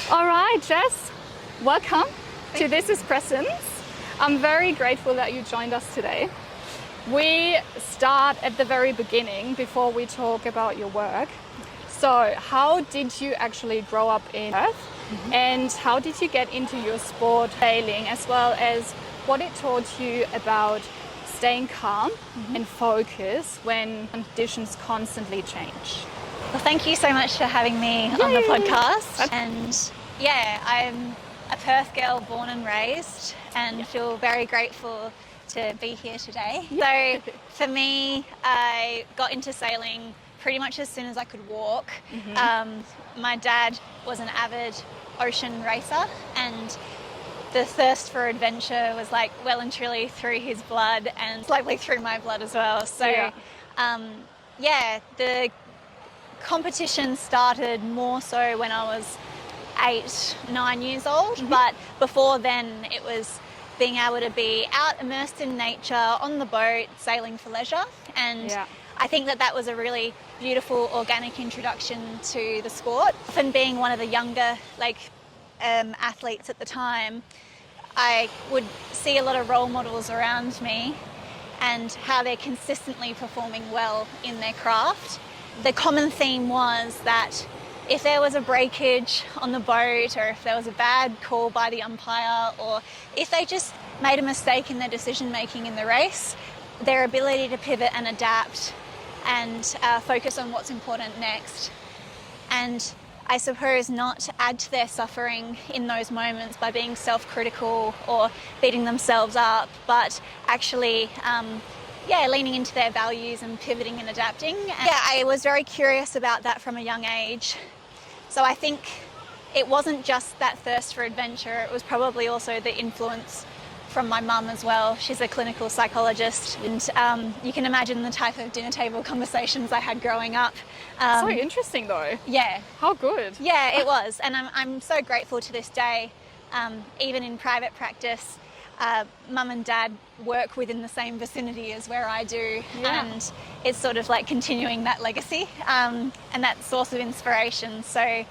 All right, Jess, welcome to This is Presence. I'm very grateful that you joined us today. We start at the very beginning before we talk about your work. So how did you actually grow up in Perth? And how did you get into your sport sailing, as well as what it taught you about staying calm and focus when conditions constantly change? Well, thank you so much for having me on the podcast. And yeah, I'm a Perth girl born and raised, and feel very grateful to be here today. So for me, I got into sailing pretty much as soon as I could walk. My dad was an avid ocean racer, and the thirst for adventure was like well and truly through his blood and slowly through my blood as well. So the competition started more so when I was 8-9 years old, but before then it was being able to be out immersed in nature on the boat sailing for leisure. And I think that was a really beautiful organic introduction to the sport. Often being one of the younger athletes at the time, I would see a lot of role models around me and how they're consistently performing well in their craft. The common theme was that if there was a breakage on the boat, or if there was a bad call by the umpire, or if they just made a mistake in their decision making in the race, their ability to pivot and adapt and focus on what's important next. And I suppose not to add to their suffering in those moments by being self-critical or beating themselves up, but actually leaning into their values and pivoting and adapting. And I was very curious about that from a young age. So I think it wasn't just that thirst for adventure, it was probably also the influence from my mum as well. She's a clinical psychologist, and you can imagine the type of dinner table conversations I had growing up. So interesting though. Yeah. How good. Yeah, it was. And I'm so grateful to this day, even in private practice. Mum and dad work within the same vicinity as where I do, and it's sort of like continuing that legacy and that source of inspiration. So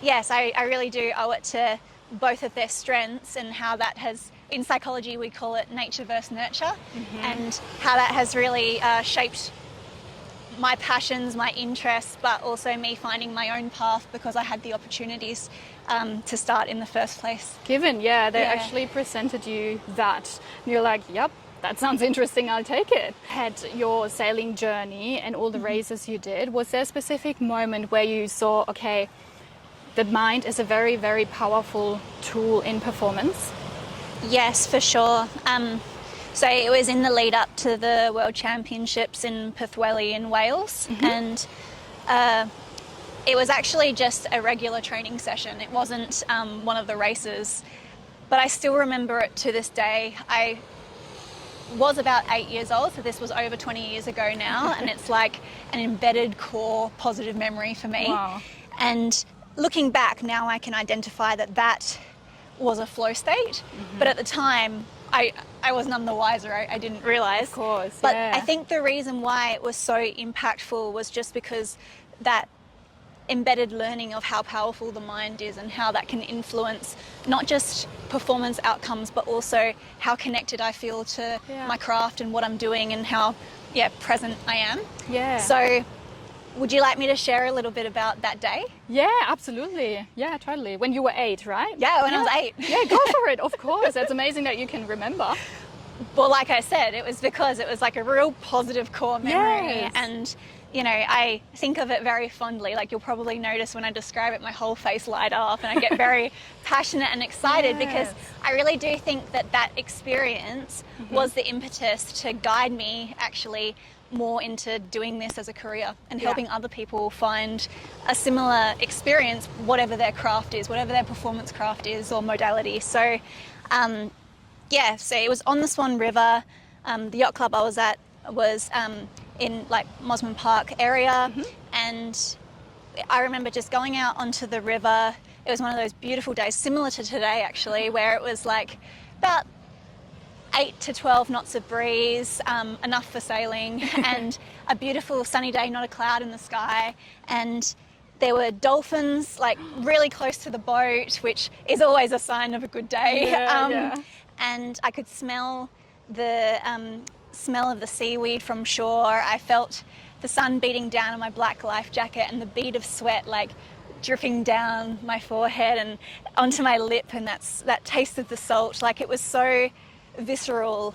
yes, I really do owe it to both of their strengths, and how that has, in psychology we call it nature versus nurture, and how that has really shaped my passions, my interests, but also me finding my own path because I had the opportunities to start in the first place. Given, they actually presented you that, and you're like, yep, that sounds interesting, I'll take it. Had your sailing journey and all the races you did, was there a specific moment where you saw, okay, the mind is a very, very powerful tool in performance? Yes, for sure. So it was in the lead up to the World Championships in Pwllheli in Wales, and it was actually just a regular training session. It wasn't one of the races, but I still remember it to this day. I was about 8 years old, so this was over 20 years ago now, and it's like an embedded core positive memory for me. Wow. And looking back now, I can identify that was a flow state, but at the time I was none the wiser. I didn't realise. Of course, but I think the reason why it was so impactful was just because that embedded learning of how powerful the mind is and how that can influence not just performance outcomes, but also how connected I feel to my craft and what I'm doing, and how present I am. Yeah. So would you like me to share a little bit about that day? Yeah, absolutely. Yeah, totally. When you were 8, right? Yeah, when I was 8. Yeah, go for it. Of course. That's amazing that you can remember. Well, like I said, it was because it was like a real positive core memory. Yes. And, I think of it very fondly. Like, you'll probably notice when I describe it, my whole face light up and I get very passionate and excited because I really do think that experience was the impetus to guide me actually more into doing this as a career and helping other people find a similar experience, whatever their craft is, whatever their performance craft is or modality. So so it was on the Swan River. The yacht club I was at was in like Mosman Park area, and I remember just going out onto the river. It was one of those beautiful days, similar to today actually, where it was like about 8 to 12 knots of breeze, enough for sailing, and a beautiful sunny day, not a cloud in the sky. And There were dolphins like really close to the boat, which is always a sign of a good day. Yeah. And I could smell the smell of the seaweed from shore. I felt the sun beating down on my black life jacket and the bead of sweat like dripping down my forehead and onto my lip, and that taste of the salt. Like, it was so visceral.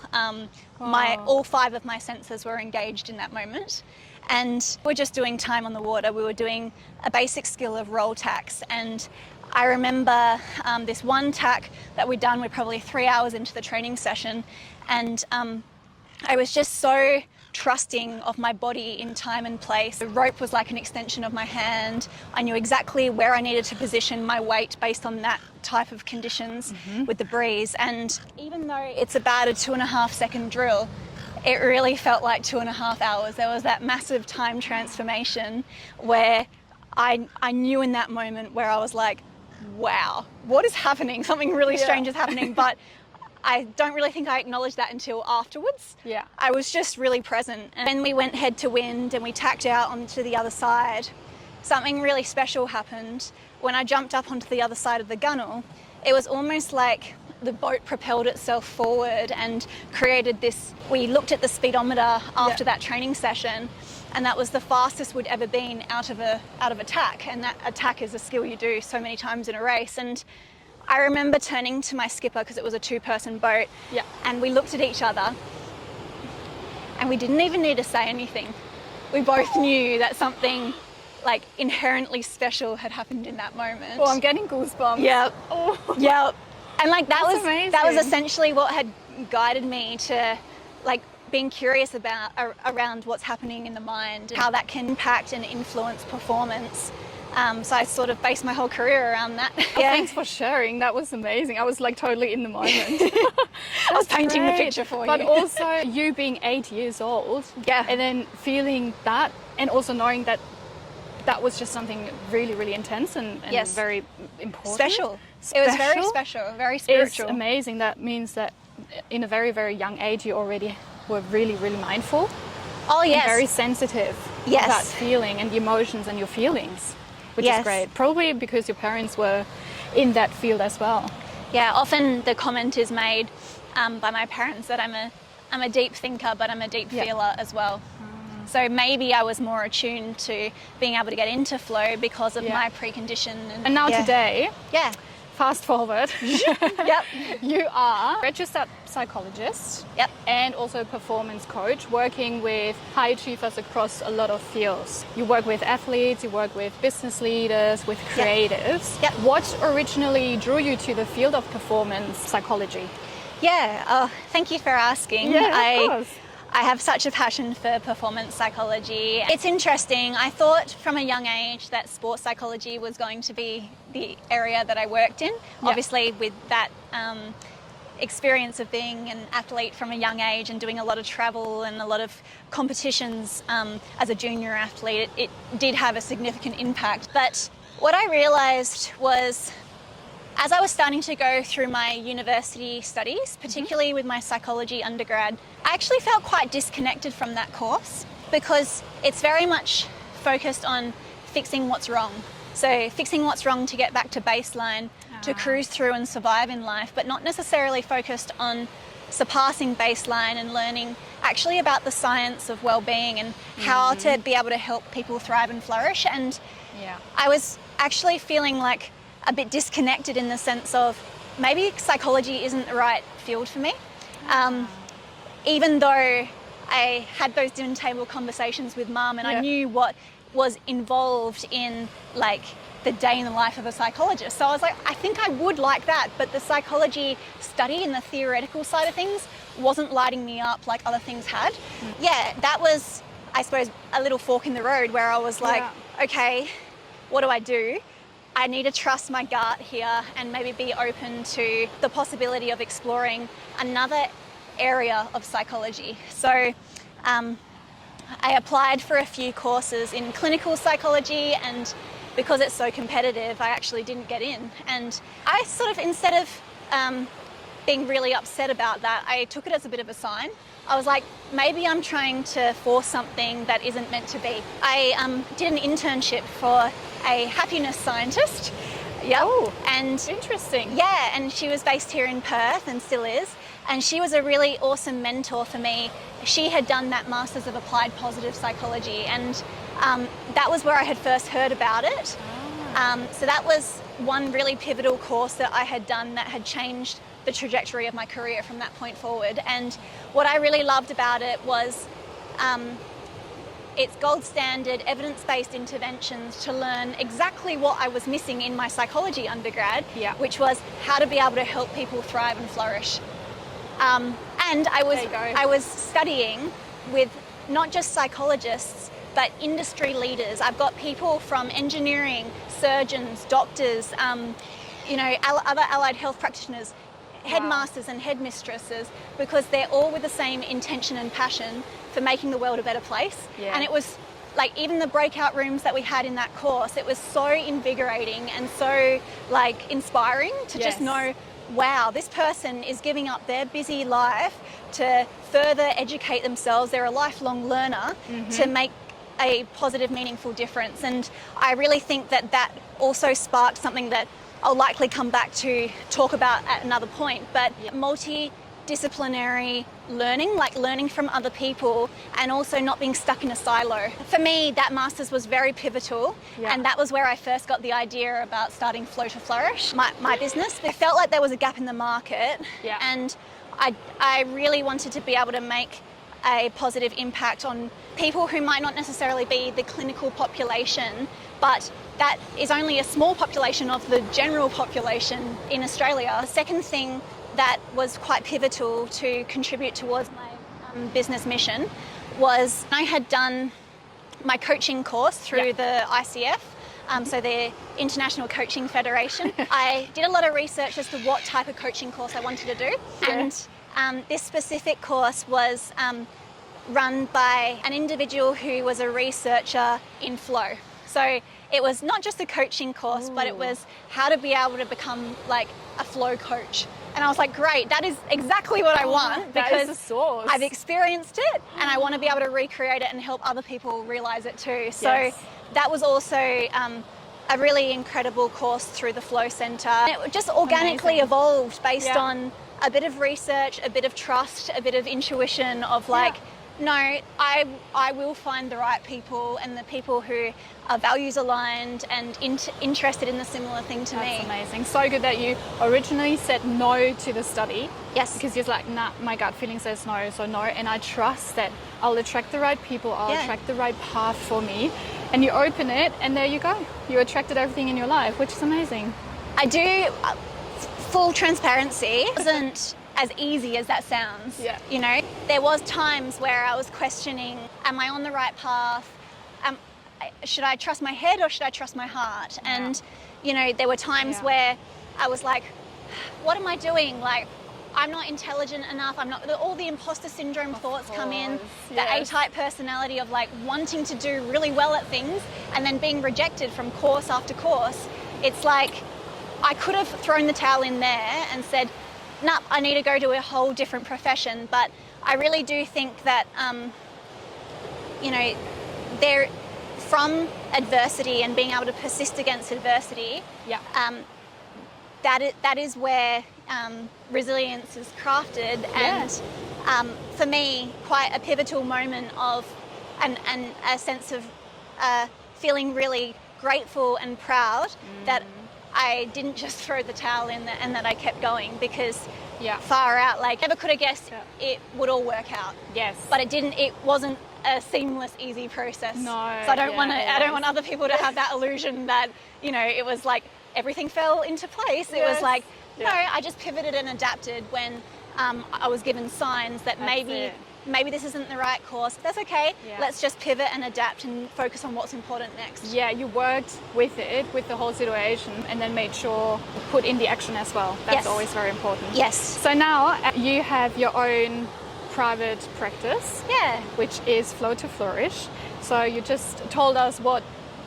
All 5 of my senses were engaged in that moment. And we're just doing time on the water. We were doing a basic skill of roll tacks. And I remember this one tack that we'd done. We're probably 3 hours into the training session. And I was just so trusting of my body in time and place. The rope was like an extension of my hand. I knew exactly where I needed to position my weight based on that type of conditions with the breeze. And even though it's about a 2.5 second drill, it really felt like 2.5 hours. There was that massive time transformation where I knew in that moment where I was like, wow, what is happening? Something really strange is happening. But I don't really think I acknowledged that until afterwards. Yeah. I was just really present. And then we went head to wind and we tacked out onto the other side. Something really special happened. When I jumped up onto the other side of the gunnel, it was almost like the boat propelled itself forward and created this. We looked at the speedometer after that training session, and that was the fastest we'd ever been out of a tack. And that attack is a skill you do so many times in a race. And I remember turning to my skipper, because it was a 2-person boat, and we looked at each other and we didn't even need to say anything. We both knew that something like inherently special had happened in that moment. Oh, I'm getting goosebumps. Yep. Oh. Yep. And like that That's was essentially what had guided me to like being curious about around what's happening in the mind, how that can impact and influence performance. So I sort of based my whole career around that. Thanks for sharing. That was amazing. I was like totally in the moment. I was painting the picture for you. But also you being 8 years old, and then feeling that, and also knowing that that was just something really, really intense and very important. Special. It was very special, very spiritual. It's amazing. That means that in a very, very young age you already were really, really mindful. Oh, yes. And very sensitive of that feeling and the emotions and your feelings, which is great. Probably because your parents were in that field as well. Yeah, often the comment is made by my parents that I'm a deep thinker, but I'm a deep feeler as well. So maybe I was more attuned to being able to get into flow because of my precondition. And now today, fast forward, you are a registered psychologist and also a performance coach working with high achievers across a lot of fields. You work with athletes, you work with business leaders, with creatives. What originally drew you to the field of performance psychology? Thank you for asking. Of course. I have such a passion for performance psychology. It's interesting. I thought from a young age that sports psychology was going to be the area that I worked in. Obviously, with that experience of being an athlete from a young age and doing a lot of travel and a lot of competitions as a junior athlete, it did have a significant impact. But what I realised was, as I was starting to go through my university studies, particularly with my psychology undergrad, I actually felt quite disconnected from that course because it's very much focused on fixing what's wrong. So fixing what's wrong to get back to baseline, to cruise through and survive in life, but not necessarily focused on surpassing baseline and learning actually about the science of well-being and how to be able to help people thrive and flourish. And I was actually feeling like a bit disconnected in the sense of maybe psychology isn't the right field for me. Even though I had those dinner table conversations with Mum and I knew what was involved in like the day in the life of a psychologist. So I was like, I think I would like that, but the psychology study and the theoretical side of things wasn't lighting me up like other things had. That was, I suppose, a little fork in the road where I was like, okay, what do I do? I need to trust my gut here and maybe be open to the possibility of exploring another area of psychology. So I applied for a few courses in clinical psychology, and because it's so competitive, I actually didn't get in. And I sort of, instead of being really upset about that, I took it as a bit of a sign. I was like, maybe I'm trying to force something that isn't meant to be. I did an internship for a happiness scientist. Yep. Oh, and interesting. yeah, and she was based here in Perth and still is. And she was a really awesome mentor for me. She had done that Masters of Applied Positive Psychology, and that was where I had first heard about it. So that was one really pivotal course that I had done that had changed the trajectory of my career from that point forward. And what I really loved about it was it's gold standard evidence-based interventions to learn exactly what I was missing in my psychology undergrad, which was how to be able to help people thrive and flourish. And I was studying with not just psychologists, but industry leaders. I've got people from engineering, surgeons, doctors, other allied health practitioners, headmasters and headmistresses, because they're all with the same intention and passion for making the world a better place. And it was like, even the breakout rooms that we had in that course, it was so invigorating and so like inspiring to just know, wow, this person is giving up their busy life to further educate themselves. They're a lifelong learner to make a positive, meaningful difference. And I really think that that also sparked something that I'll likely come back to talk about at another point, but multidisciplinary learning, like learning from other people and also not being stuck in a silo. For me, that Masters was very pivotal, and that was where I first got the idea about starting Flow to Flourish, my business. It felt like there was a gap in the market, and I really wanted to be able to make a positive impact on people who might not necessarily be the clinical population, but that is only a small population of the general population in Australia. The second thing that was quite pivotal to contribute towards my business mission was I had done my coaching course through the ICF, so the International Coaching Federation. I did a lot of research as to what type of coaching course I wanted to do, and this specific course was run by an individual who was a researcher in flow. So it was not just a coaching course, but it was how to be able to become like a flow coach. And I was like, great, that is exactly what I want, because I've experienced it and I want to be able to recreate it and help other people realize it too. So that was also a really incredible course through the Flow Centre. It just organically evolved based on a bit of research, a bit of trust, a bit of intuition of like, no, I will find the right people and the people who are values aligned and interested in the similar thing to me. That's amazing. So good that you originally said no to the study. Yes. Because you're like, nah, my gut feeling says no, so no. And I trust that I'll attract the right people, I'll attract the right path for me. And you open it and there you go. You attracted everything in your life, which is amazing. I do, full transparency, wasn't as easy as that sounds. You know, there was times where I was questioning, am I on the right path? Should I trust my head or should I trust my heart? And, you know, there were times where I was like, what am I doing? Like, I'm not intelligent enough. I'm not, all the imposter syndrome thoughts come in, the A-type personality of like wanting to do really well at things and then being rejected from course after course. It's like, I could have thrown the towel in there and said, nah, I need to go to a whole different profession. But I really do think that, you know, from adversity and being able to persist against adversity, that is where resilience is crafted. And for me, quite a pivotal moment of and a sense of feeling really grateful and proud that I didn't just throw the towel in and that I kept going, because far out, like, never could have guessed it would all work out. But it didn't. It wasn't a seamless, easy process. So I don't want other people to have that illusion that, you know, it was like everything fell into place. It was like, no, I just pivoted and adapted when I was given signs that maybe this isn't the right course. That's okay. Let's just pivot and adapt and focus on what's important next. You worked with it, with the whole situation, and then made sure put in the action as well. That's always very important. So now you have your own private practice, which is Flow to Flourish. So you just told us what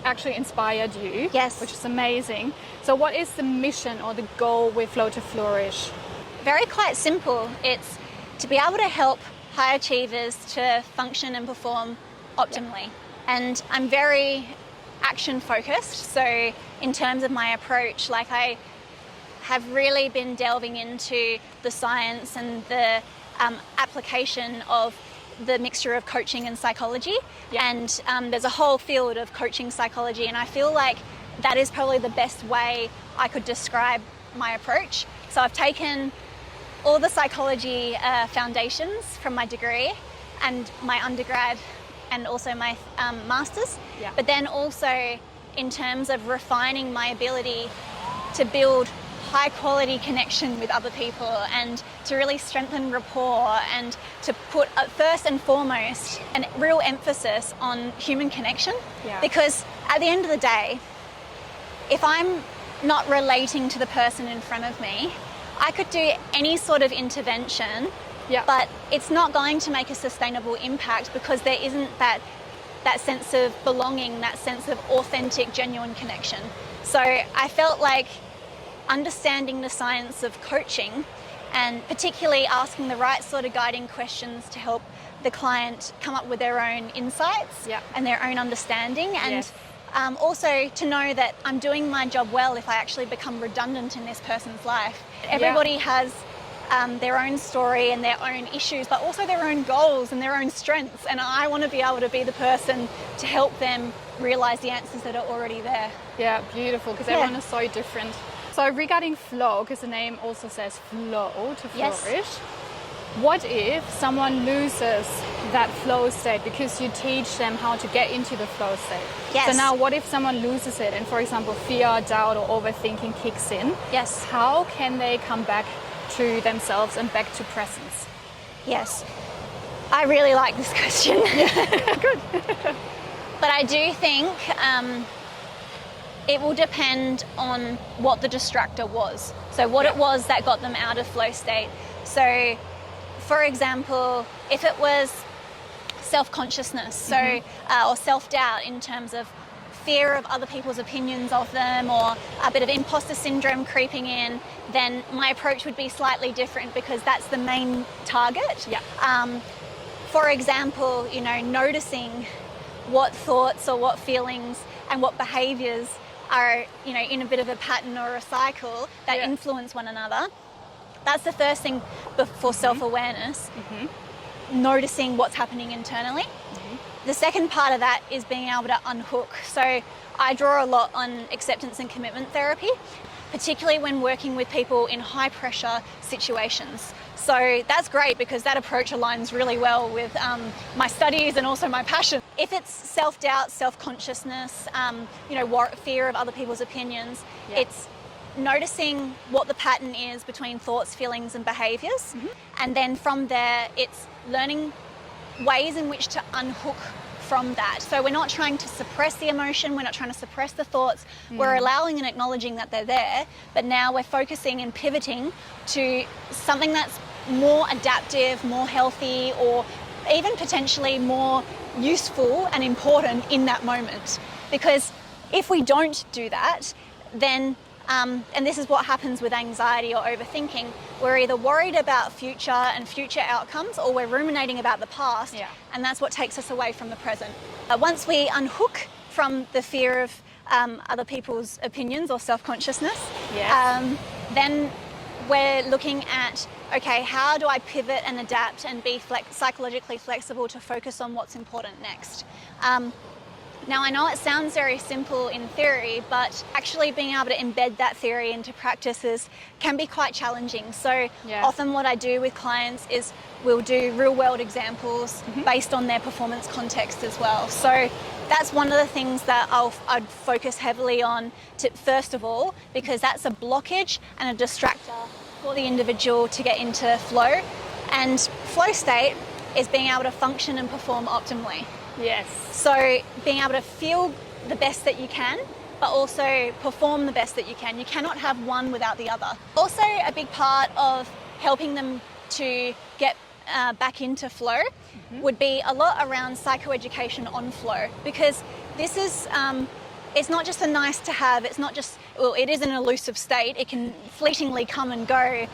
actually inspired you, which is amazing. So what is the mission or the goal with Flow to Flourish? Very quite simple. It's to be able to help high achievers to function and perform optimally. And I'm very action focused. So in terms of my approach, like I have really been delving into the science and the application of the mixture of coaching and psychology. Yeah. And there's a whole field of coaching psychology, and I feel like that is probably the best way I could describe my approach. So I've taken all the psychology foundations from my degree and my undergrad and also my master's, Yeah. but then also in terms of refining my ability to build high quality connection with other people and to really strengthen rapport and to put first and foremost a real emphasis on human connection. Yeah. Because at the end of the day, if I'm not relating to the person in front of me, I could do any sort of intervention, Yeah. but it's not going to make a sustainable impact because there isn't that sense of belonging, that sense of authentic, genuine connection. So I felt like understanding the science of coaching and particularly asking the right sort of guiding questions to help the client come up with their own insights Yeah. and their own understanding, and Yes. Also to know that I'm doing my job well if I actually become redundant in this person's life. Everybody has their own story and their own issues, but also their own goals and their own strengths, and I want to be able to be the person to help them realize the answers that are already there. Yeah, beautiful, because Yeah. everyone is so different. So regarding flow, because the name also says flow, to Yes. flourish, what if someone loses that flow state because you teach them how to get into the flow state? Yes. So now what if someone loses it and, for example, fear, doubt or overthinking kicks in? Yes. How can they come back to themselves and back to presence? Yes. I really like this question. Good. But I do think it will depend on what the distractor was. So what it was that got them out of flow state. So for example, if it was self-consciousness, or self-doubt in terms of fear of other people's opinions of them, or a bit of imposter syndrome creeping in, then my approach would be slightly different because that's the main target. Yeah. For example, noticing what thoughts or what feelings and what behaviours are, in a bit of a pattern or a cycle that Yeah. influence one another. That's the first thing for self-awareness, noticing what's happening internally. The second part of that is being able to unhook. So I draw a lot on acceptance and commitment therapy, particularly when working with people in high pressure situations. So that's great because that approach aligns really well with my studies and also my passion. If it's self-doubt, self-consciousness, fear of other people's opinions, Yeah. it's noticing what the pattern is between thoughts, feelings and behaviours. And then from there, it's learning ways in which to unhook from that. So we're not trying to suppress the emotion, we're not trying to suppress the thoughts, we're allowing and acknowledging that they're there, but now we're focusing and pivoting to something that's more adaptive, more healthy, or even potentially more useful and important in that moment. Because if we don't do that, then and this is what happens with anxiety or overthinking, we're either worried about future and future outcomes, or we're ruminating about the past, Yeah. and that's what takes us away from the present. Once we unhook from the fear of other people's opinions or self-consciousness, Yes. then we're looking at, okay, how do I pivot and adapt and be psychologically flexible to focus on what's important next? Now, I know it sounds very simple in theory, but actually being able to embed that theory into practices can be quite challenging. So Yeah. often what I do with clients is we'll do real world examples based on their performance context as well. So that's one of the things that I'd focus heavily on first of all, because that's a blockage and a distractor for the individual to get into flow. And flow state is being able to function and perform optimally. Yes. So being able to feel the best that you can, but also perform the best that you can. You cannot have one without the other. Also, a big part of helping them to get back into flow would be a lot around psychoeducation on flow, because this is it's not just a nice to have. It's not just, well, it is an elusive state. It can fleetingly come and go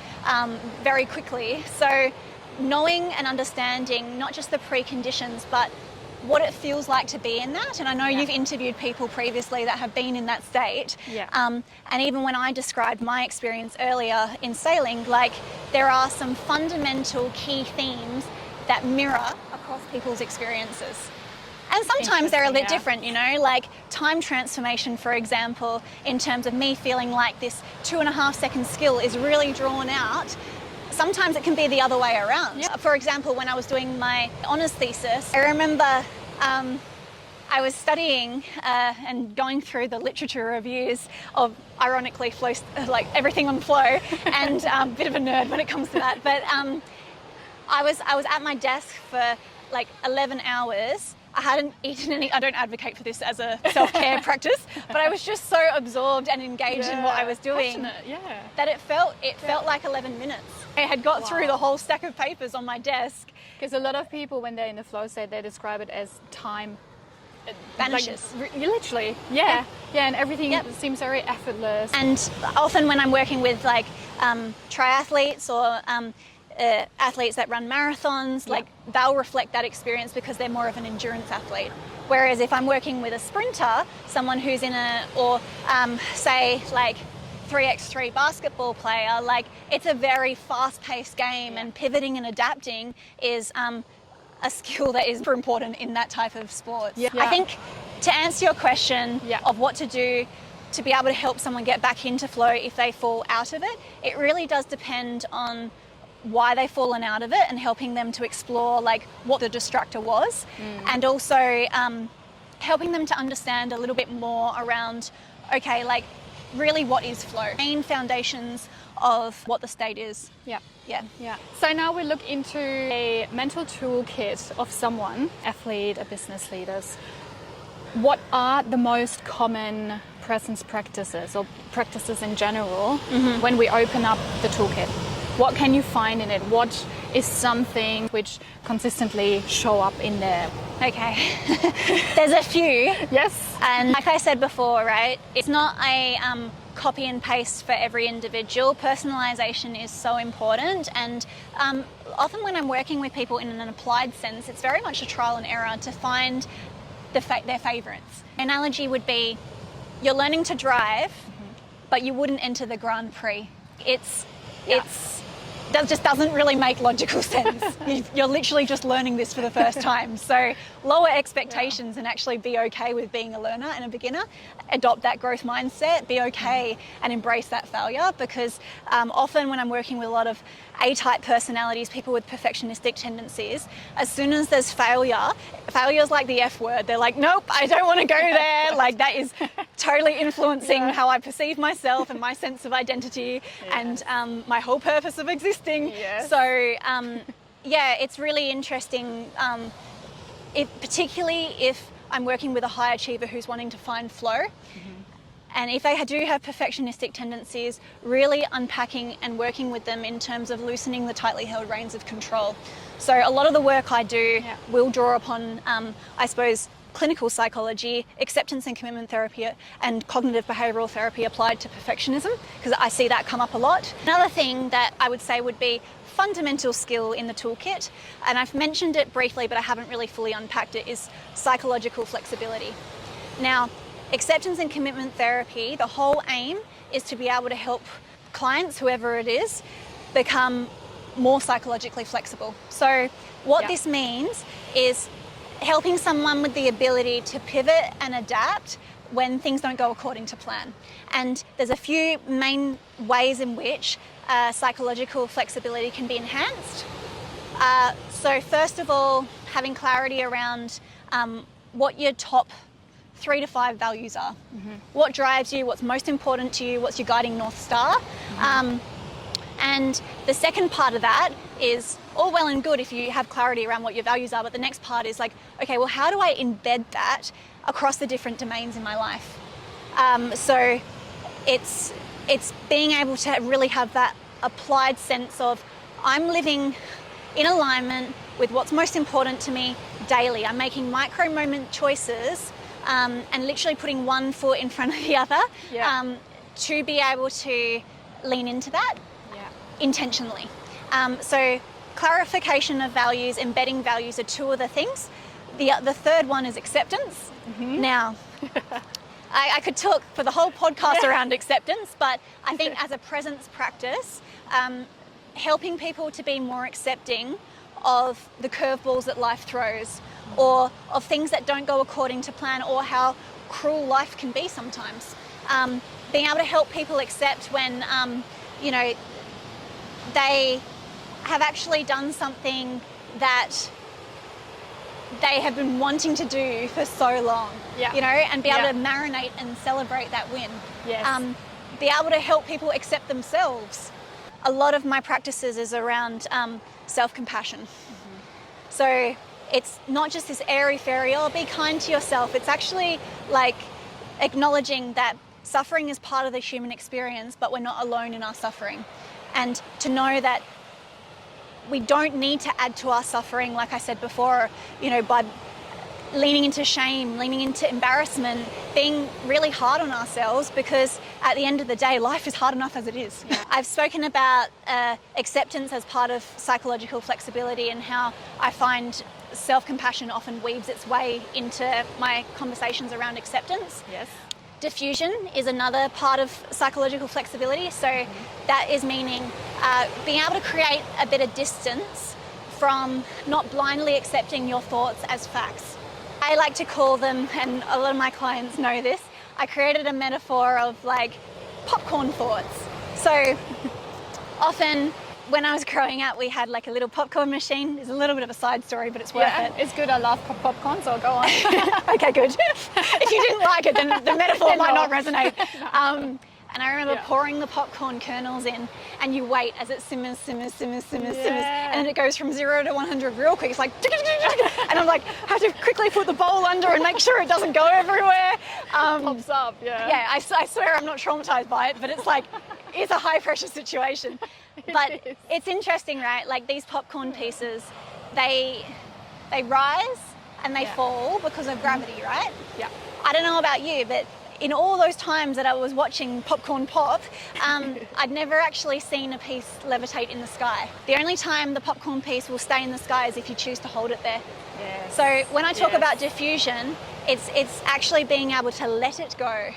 very quickly. So knowing and understanding not just the preconditions, but what it feels like to be in that. And I know you've interviewed people previously that have been in that state. And even when I described my experience earlier in sailing, like there are some fundamental key themes that mirror across people's experiences. And sometimes they're a bit different, you know, like time transformation, for example, in terms of me feeling like this 2.5 second skill is really drawn out. Sometimes it can be the other way around. For example, when I was doing my honours thesis, I remember I was studying and going through the literature reviews of, ironically, flow, like everything on flow, and a bit of a nerd when it comes to that. But I was at my desk for like 11 hours. I hadn't eaten any, I don't advocate for this as a self-care practice, but I was just so absorbed and engaged in what I was doing that it felt like 11 minutes. I had got through the whole stack of papers on my desk. Because a lot of people, when they're in the flow state, they describe it as time vanishes. Like, literally, and everything seems very effortless. And often when I'm working with like triathletes or athletes that run marathons, like they'll reflect that experience because they're more of an endurance athlete. Whereas if I'm working with a sprinter, someone who's in say like 3x3 basketball player, like it's a very fast-paced game, and pivoting and adapting is a skill that is super important in that type of sport. I think to answer your question of what to do to be able to help someone get back into flow if they fall out of it, it really does depend on why they've fallen out of it and helping them to explore like what the distractor was, and also helping them to understand a little bit more around, okay, like really what is flow, main foundations of what the state is. So now we look into a mental toolkit of someone, athlete, a business leaders. What are the most common presence practices or practices in general when we open up the toolkit? What can you find in it? What is something which consistently show up in there? Okay, there's a few. Yes. And like I said before, right, it's not a copy and paste for every individual. Personalization is so important, and often when I'm working with people in an applied sense, it's very much a trial and error to find their favorites. An analogy would be you're learning to drive, but you wouldn't enter the Grand Prix. That just doesn't really make logical sense. You're literally just learning this for the first time. So lower expectations and actually be okay with being a learner and a beginner. Adopt that growth mindset, be okay and embrace that failure, because often when I'm working with a lot of A-type personalities, people with perfectionistic tendencies, as soon as there's failure's like the F word. They're like, nope, I don't want to go there. Like that is totally influencing how I perceive myself and my sense of identity and my whole purpose of existing. So it's really interesting, particularly if I'm working with a high achiever who's wanting to find flow. And if they do have perfectionistic tendencies, really unpacking and working with them in terms of loosening the tightly held reins of control. So a lot of the work I do will draw upon, I suppose, clinical psychology, acceptance and commitment therapy, and cognitive behavioural therapy applied to perfectionism, because I see that come up a lot. Another thing that I would say would be fundamental skill in the toolkit, and I've mentioned it briefly but I haven't really fully unpacked it, is psychological flexibility. Now, acceptance and commitment therapy, the whole aim is to be able to help clients, whoever it is, become more psychologically flexible. So what this means is helping someone with the ability to pivot and adapt when things don't go according to plan. And there's a few main ways in which psychological flexibility can be enhanced. So first of all, having clarity around what your top 3 to 5 values are. What drives you, what's most important to you, what's your guiding North Star. And the second part of that is all well and good if you have clarity around what your values are, but the next part is like, okay, well, how do I embed that across the different domains in my life? So it's being able to really have that applied sense of I'm living in alignment with what's most important to me daily. I'm making micro moment choices and literally putting one foot in front of the other to be able to lean into that intentionally. So clarification of values, embedding values are two of the things. The third one is acceptance. Now, I could talk for the whole podcast around acceptance, but I think as a presence practice, helping people to be more accepting of the curveballs that life throws, or of things that don't go according to plan, or how cruel life can be sometimes. Being able to help people accept when, you know, they have actually done something that they have been wanting to do for so long, you know, and be able to marinate and celebrate that win. Be able to help people accept themselves. A lot of my practices is around self-compassion. So it's not just this airy-fairy, oh, be kind to yourself. It's actually like acknowledging that suffering is part of the human experience, but we're not alone in our suffering. And to know that we don't need to add to our suffering, like I said before, you know, by leaning into shame, leaning into embarrassment, being really hard on ourselves, because at the end of the day, life is hard enough as it is. I've spoken about acceptance as part of psychological flexibility, and how I find self-compassion often weaves its way into my conversations around acceptance. Diffusion is another part of psychological flexibility. So that is meaning being able to create a bit of distance from not blindly accepting your thoughts as facts. I like to call them, and a lot of my clients know this, I created a metaphor of like popcorn thoughts. So often when I was growing up, we had like a little popcorn machine. It's a little bit of a side story, but it's worth it. It's good. I love popcorn, so go on. Okay, good. If you didn't like it, then the metaphor might not resonate. And I remember pouring the popcorn kernels in, and you wait as it simmers, and then it goes from 0 to 100 real quick. It's like, and I'm like, I have to quickly put the bowl under and make sure it doesn't go everywhere. Pops up, Yeah, I swear I'm not traumatized by it, but it's like, it's a high pressure situation. But it's interesting, right? Like these popcorn pieces, they rise and they fall because of gravity, right? I don't know about you, but in all those times that I was watching popcorn pop, I'd never actually seen a piece levitate in the sky. The only time the popcorn piece will stay in the sky is if you choose to hold it there. So when I talk about diffusion, it's actually being able to let it go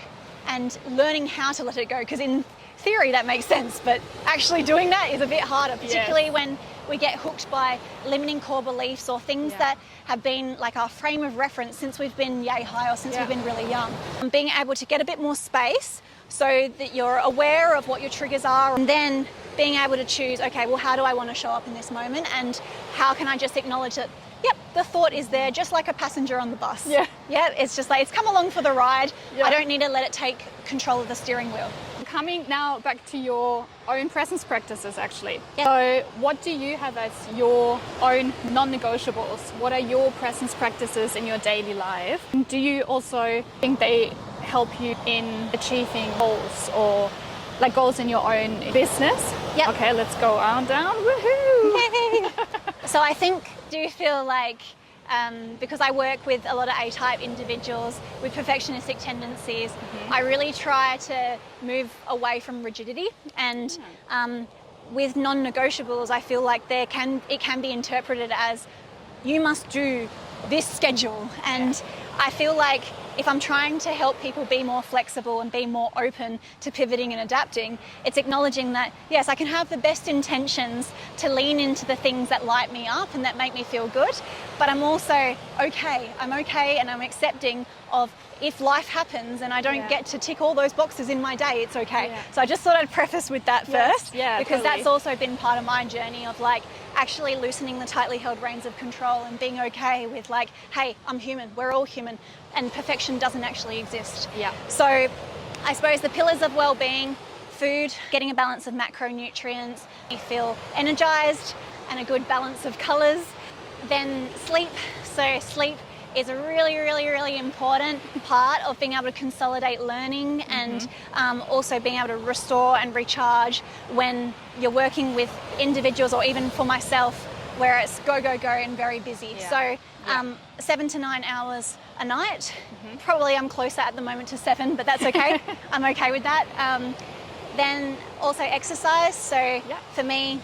and learning how to let it go, because in theory that makes sense, but actually doing that is a bit harder, particularly when we get hooked by limiting core beliefs or things that have been like our frame of reference since we've been yay high or since we've been really young. Being able to get a bit more space so that you're aware of what your triggers are, and then being able to choose, okay, well, how do I want to show up in this moment, and how can I just acknowledge that, yep, the thought is there, just like a passenger on the bus. It's just like, it's come along for the ride. I don't need to let it take control of the steering wheel. Coming now back to your own presence practices, actually. So what do you have as your own non-negotiables? What are your presence practices in your daily life? Do you also think they help you in achieving goals, or like goals in your own business? Okay, let's go on down. Woohoo! So I think, do you feel like, because I work with a lot of A-type individuals with perfectionistic tendencies, I really try to move away from rigidity, and with non-negotiables, I feel like it can be interpreted as, you must do this schedule, and I feel like if I'm trying to help people be more flexible and be more open to pivoting and adapting, it's acknowledging that, yes, I can have the best intentions to lean into the things that light me up and that make me feel good, but I'm also okay. I'm okay, and I'm accepting of, if life happens and I don't get to tick all those boxes in my day, it's okay. So I just thought I'd preface with that first, because that's also been part of my journey of like actually loosening the tightly held reins of control and being okay with like, hey, I'm human, we're all human, and perfection doesn't actually exist. So I suppose the pillars of well-being: food, getting a balance of macronutrients, you feel energized, and a good balance of colors. Then sleep. So sleep is a really, really, really important part of being able to consolidate learning, and also being able to restore and recharge when you're working with individuals, or even for myself, where it's go, go, go and very busy. So 7 to 9 hours a night. Probably I'm closer at the moment to 7, but that's okay. I'm okay with that. Then also exercise. So for me,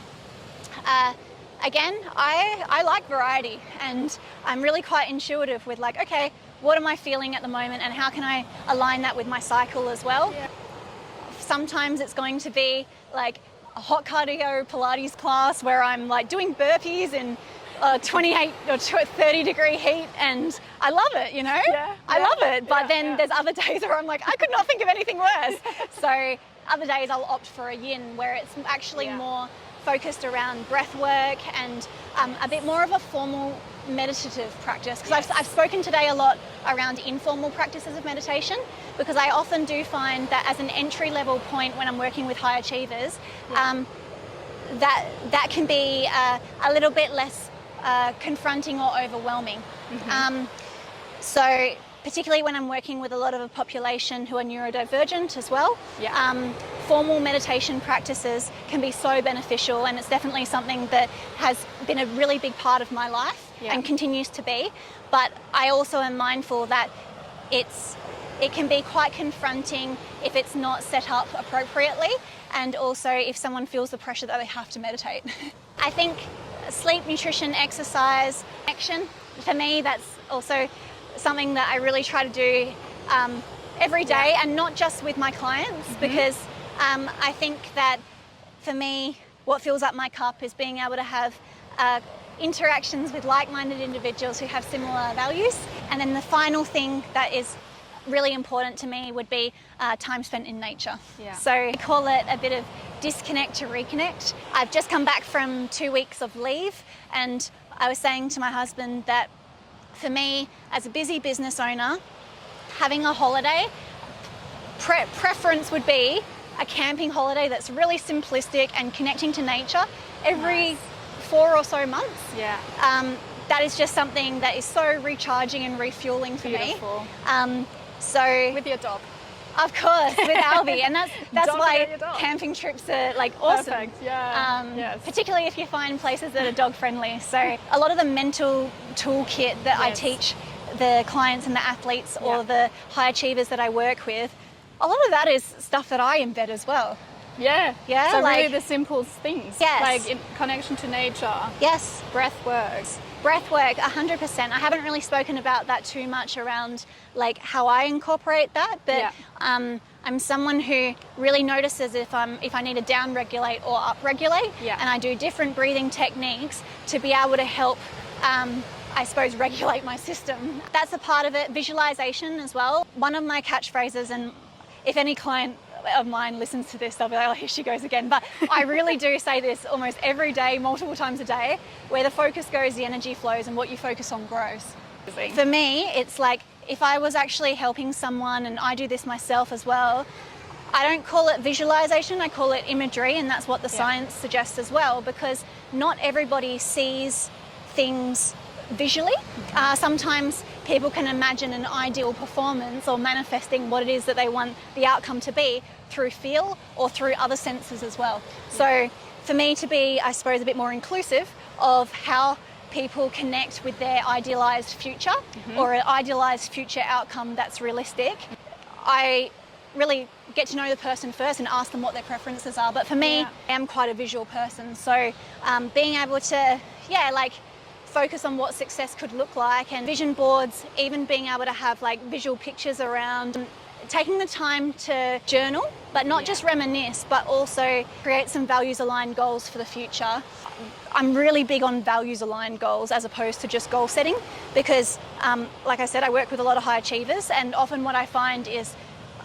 Again, I like variety, and I'm really quite intuitive with like, okay, what am I feeling at the moment and how can I align that with my cycle as well? Yeah. Sometimes it's going to be like a hot cardio Pilates class where I'm like doing burpees in 28 or 30 degree heat, and I love it, you know? I love it. But then there's other days where I'm like, I could not think of anything worse. So other days I'll opt for a yin where it's actually more focused around breath work and a bit more of a formal meditative practice, because I've spoken today a lot around informal practices of meditation, because I often do find that as an entry level point when I'm working with high achievers, that can be a little bit less confronting or overwhelming. So particularly when I'm working with a lot of a population who are neurodivergent as well, formal meditation practices can be so beneficial, and it's definitely something that has been a really big part of my life and continues to be. But I also am mindful that it can be quite confronting if it's not set up appropriately, and also if someone feels the pressure that they have to meditate. I think sleep, nutrition, exercise, action, for me that's also something that I really try to do every day, and not just with my clients, because I think that for me what fills up my cup is being able to have interactions with like-minded individuals who have similar values. And then the final thing that is really important to me would be time spent in nature. So I call it a bit of disconnect to reconnect. I've just come back from 2 weeks of leave, and I was saying to my husband that for me as a busy business owner, having a holiday, preference would be a camping holiday that's really simplistic and connecting to nature every 4 or so months. That is just something that is so recharging and refueling for me. So with your dog. Of course, with Albie, and that's why camping trips are like awesome. Perfect. Particularly if you find places that are dog friendly. So a lot of the mental toolkit that I teach the clients and the athletes or the high achievers that I work with, a lot of that is stuff that I embed as well. So like, really the simple things. Like in connection to nature. Breath work, 100%. I haven't really spoken about that too much around like how I incorporate that, but I'm someone who really notices if I need to down regulate or up regulate, and I do different breathing techniques to be able to help I suppose regulate my system. That's a part of it. Visualization as well. One of my catchphrases, and if any client of mine listens to this, they'll be like, oh, here she goes again. But I really do say this almost every day, multiple times a day: where the focus goes, the energy flows, and what you focus on grows. For me, it's like if I was actually helping someone, and I do this myself as well, I don't call it visualization, I call it imagery, and that's what the science suggests as well, because not everybody sees things visually. Sometimes people can imagine an ideal performance or manifesting what it is that they want the outcome to be through feel or through other senses as well. So for me to be, I suppose, a bit more inclusive of how people connect with their idealized future or an idealized future outcome that's realistic, I really get to know the person first and ask them what their preferences are. But for me, I am quite a visual person, so being able to focus on what success could look like, and vision boards, even being able to have like visual pictures around, taking the time to journal, but not just reminisce, but also create some values aligned goals for the future. I'm really big on values aligned goals as opposed to just goal setting, because like I said, I work with a lot of high achievers, and often what I find is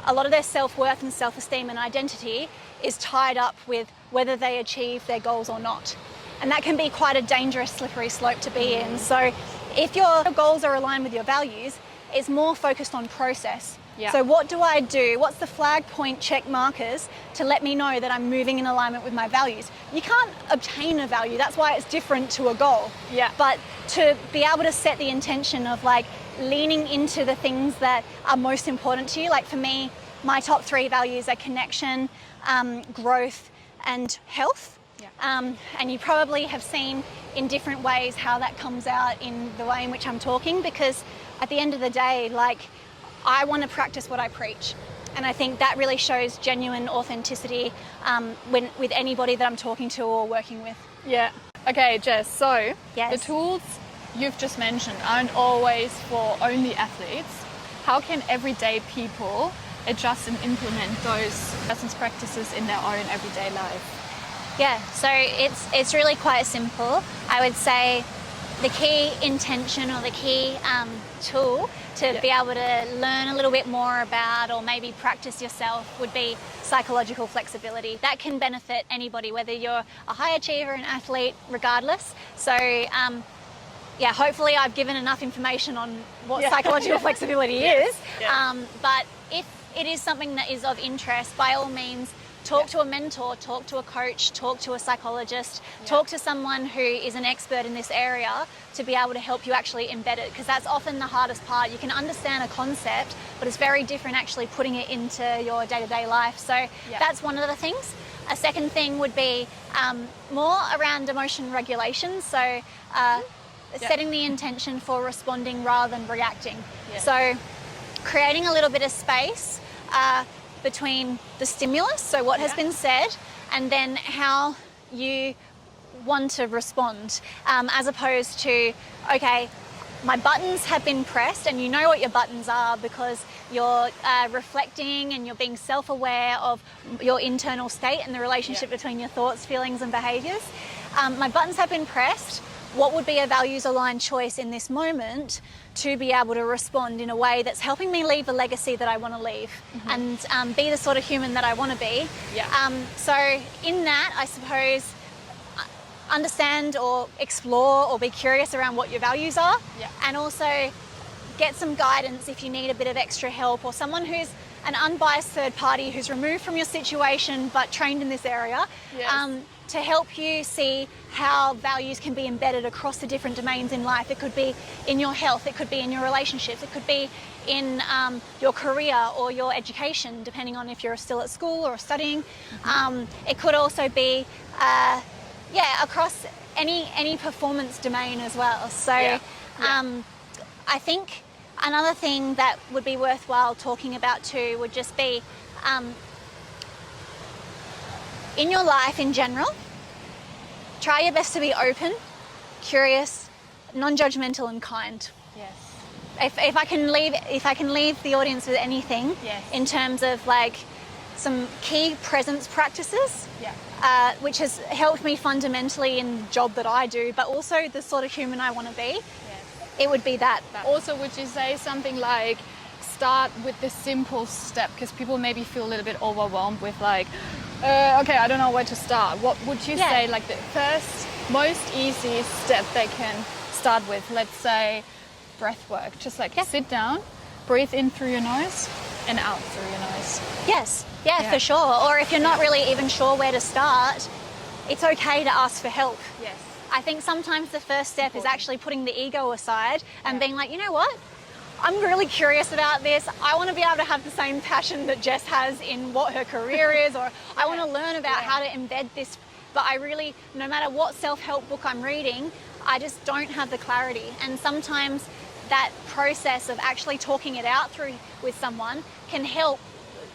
a lot of their self-worth and self-esteem and identity is tied up with whether they achieve their goals or not. And that can be quite a dangerous, slippery slope to be in. So if your goals are aligned with your values, it's more focused on process. So what do I do? What's the flag point check markers to let me know that I'm moving in alignment with my values? You can't obtain a value. That's why it's different to a goal. But to be able to set the intention of like leaning into the things that are most important to you, like for me, my top 3 values are connection, growth, and health. And you probably have seen in different ways how that comes out in the way in which I'm talking, because at the end of the day, like, I want to practice what I preach. And I think that really shows genuine authenticity with anybody that I'm talking to or working with. Okay, Jess, so Yes. the tools you've just mentioned aren't always for only athletes. How can everyday people adjust and implement those lessons practices in their own everyday life? Yeah, so it's really quite simple. I would say the key intention or the key tool to be able to learn a little bit more about or maybe practice yourself would be psychological flexibility. That can benefit anybody, whether you're a high achiever, an athlete, regardless. So hopefully I've given enough information on what psychological flexibility is. But if it is something that is of interest, by all means, talk to a mentor, talk to a coach, talk to a psychologist, talk to someone who is an expert in this area to be able to help you actually embed it, because that's often the hardest part. You can understand a concept, but it's very different actually putting it into your day-to-day life. So that's one of the things. A second thing would be more around emotion regulation. So setting the intention for responding rather than reacting. So creating a little bit of space between the stimulus, so what has been said, and then how you want to respond, as opposed to, okay, my buttons have been pressed, and you know what your buttons are because you're reflecting and you're being self-aware of your internal state and the relationship between your thoughts, feelings and behaviours. My buttons have been pressed. What would be a values-aligned choice in this moment to be able to respond in a way that's helping me leave the legacy that I want to leave and be the sort of human that I want to be? So in that, I suppose, understand or explore or be curious around what your values are, and also get some guidance if you need a bit of extra help, or someone who's an unbiased third party who's removed from your situation but trained in this area, to help you see how values can be embedded across the different domains in life. It could be in your health, it could be in your relationships, it could be in your career or your education, depending on if you're still at school or studying. It could also be across any performance domain as well. So I think another thing that would be worthwhile talking about too would just be in your life in general, try your best to be open, curious, non-judgmental and kind. If I can leave the audience with anything in terms of like some key presence practices, which has helped me fundamentally in the job that I do, but also the sort of human I want to be, it would be that. Also, would you say something like start with the simple step, because people maybe feel a little bit overwhelmed with like, okay, I don't know where to start. What would you say like the first most easy step they can start with? Let's say breath work, just like sit down, breathe in through your nose and out through your nose. Yes, for sure. Or if you're not really even sure where to start, it's okay to ask for help. I think sometimes the first step is actually putting the ego aside and being like, you know what? I'm really curious about this. I want to be able to have the same passion that Jess has in what her career is, or I want to learn about how to embed this, but I really, no matter what self-help book I'm reading, I just don't have the clarity. And sometimes that process of actually talking it out through with someone can help,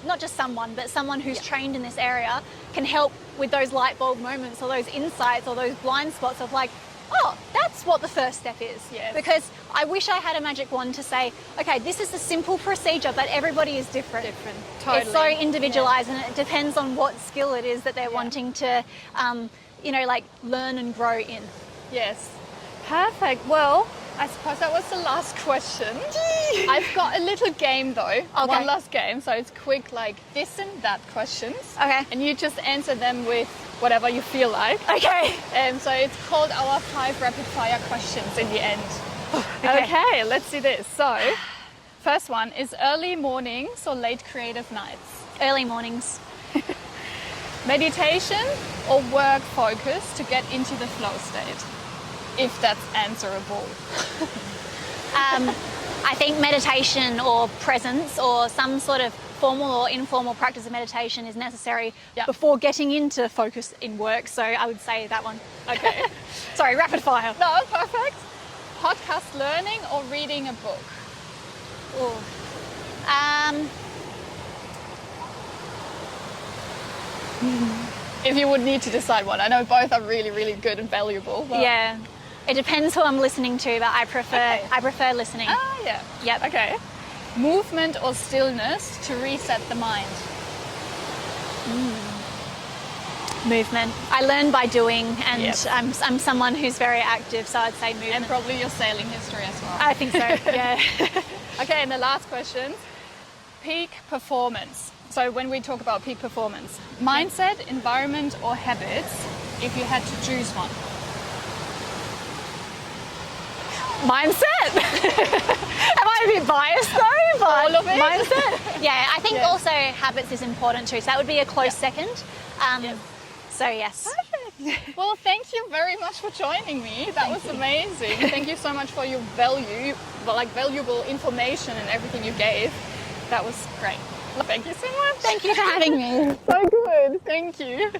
not just someone, but someone who's trained in this area can help with those light bulb moments or those insights or those blind spots of like, oh, that's what the first step is. Because I wish I had a magic wand to say, okay, this is a simple procedure, but everybody is different. Totally. It's so individualized and it depends on what skill it is that they're wanting to, like learn and grow in. Perfect. Well, I suppose that was the last question. I've got a little game though. One last game. So it's quick, like this and that questions. And you just answer them with whatever you feel like. So it's called our 5 rapid fire questions in the end. Okay, let's do this. So, first one is early mornings or late creative nights? Early mornings. Meditation or work focus to get into the flow state? If that's answerable. I think meditation or presence or some sort of formal or informal practice of meditation is necessary before getting into focus in work. So I would say that one. Sorry, rapid fire. No, perfect. Podcast learning or reading a book? if you would need to decide one. I know both are really, really good and valuable. But... Yeah. It depends who I'm listening to, but I prefer listening. Ah, yeah. Yep. Okay. Movement or stillness to reset the mind? Movement. I learn by doing, and Yep. I'm someone who's very active, so I'd say movement. And probably your sailing history as well. I think so, yeah. Okay, and the last question, peak performance. So when we talk about peak performance, mindset, environment or habits, if you had to choose one? Mindset. Am I a bit biased though? But All of it? mindset. Yeah, I think Yeah. also habits is important too. So that would be a close second. So yes. Well, thank you very much for joining me. That was amazing. Thank you so much for your valuable information and everything you gave. That was great. Thank you so much. Thank you for having me. So good. Thank you.